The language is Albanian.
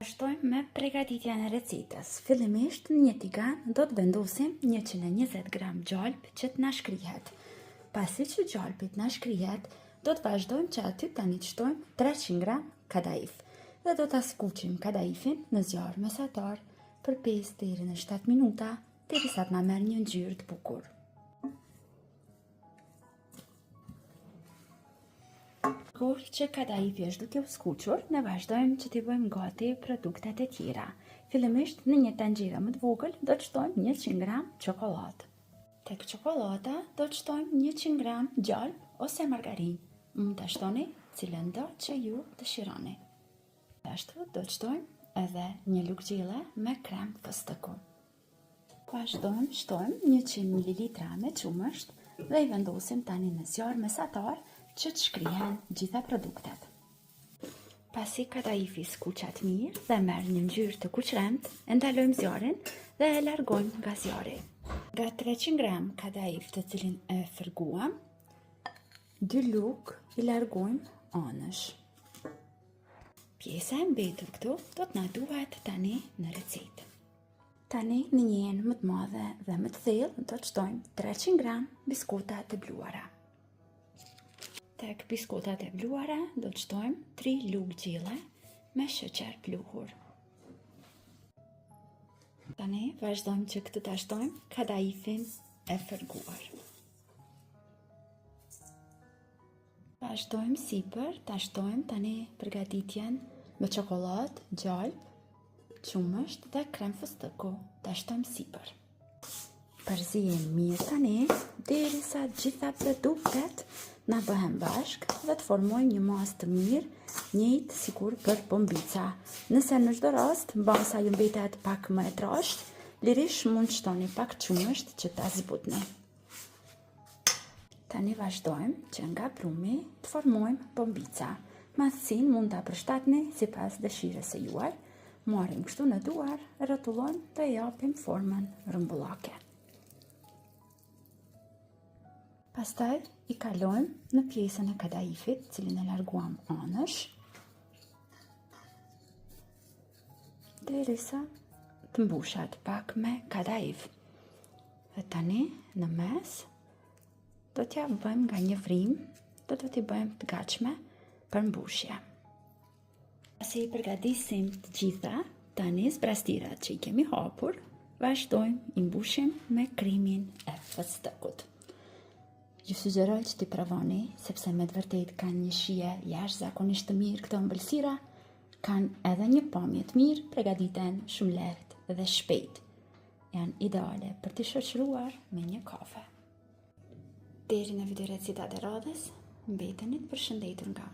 vazhdojmë me përgatitjen e recetës. Fillimisht në një tigan do të vendosim 120 gram gjalp që të na shkrihet. Pasi që gjalpit na shkrihet, do të vazhdojmë që aty tani të shtojmë 300 gram kadaif dhe do ta skuqim kadaifin në zjarr mesatar për 5 deri në 7 minuta derisa të na merr një ngjyrë të bukur. Kur që kadaifi është duke u skuqur, ne vazhdojmë që t'i bëjmë gati produktet e tjera. Fillimisht në një tenxhere më të vogël do të shtojmë 100 gram çokoladë. Tek çokolada do të shtojmë 100 gram gjalp ose margarinë. Mund ta shtoni cilën do që ju dëshironi. Ashtu do të shtojmë edhe një lugë gjelle me krem fëstëku. Vazhdojmë shtojmë 100 ml me qumësht dhe i vendosim tani në zjarr mesatar që të shkrihen gjitha produktet. Pasi kadaifi skuqet mirë dhe merr një ngjyrë të kuqremt, e ndalojmë zjarrin dhe e largojmë nga zjarri. Nga 300 gram kadaif të cilin e fërguam, 2 lugë i largojmë anësh. Pjesa e mbetur këtu do të na duhet tani në recetë. Tani në një enë më të madhe dhe më të thellë do të shtojmë 300 gram biskota të bluara. Tek biskotat e bluara do të shtojmë 3 lugë gjelle me sheqer pluhur. Tani vazhdojmë që këtu ta shtojmë kadaifin e fërguar. Vazhdojmë sipër ta shtojmë tani përgatitjen me çokoladë, gjalp, qumësht dhe krem fëstëku. Ta shtojmë sipër. Përzihem mirë tani derisa gjitha produktet na bëhen bashkë dhe të formojnë një masë të mirë, njëjtë sikur për bombica. Nëse në çdo rast mbasa ju mbetet pak më e trashtë, lirish mund shtoni pak qumësht që ta zbutni. Tani vazhdojmë që nga brumi të formojmë bombica. Masësinë mund ta përshtatni sipas dëshirës së juaj. Marrim kështu në duar, rrotullojmë dhe japim formën rrumbullake. Pastaj i kalojmë në pjesën e kadaifit, cilin e larguam anësh, derisa të mbushat pak me kadaif. Dhe tani në mes do t'ja bëjmë nga një vrim, do t'i bëjmë të gatshme për mbushje. Pasi i përgatisim të gjitha, tani zbrastirat që i kemi hapur, vazhdojmë i mbushim me krimin e fëstëkut. Ju sugjeroj që t'i provoni, sepse me të vërtet kanë një shije jashtëzakonisht të mirë këto ëmbëlsira, kanë edhe një pamje të mirë, përgatiten shumë lehtë dhe shpejt. Janë ideale për t'i shoqëruar me një kafe. Deri në video recetat e radhës, mbeteni të përshëndetur nga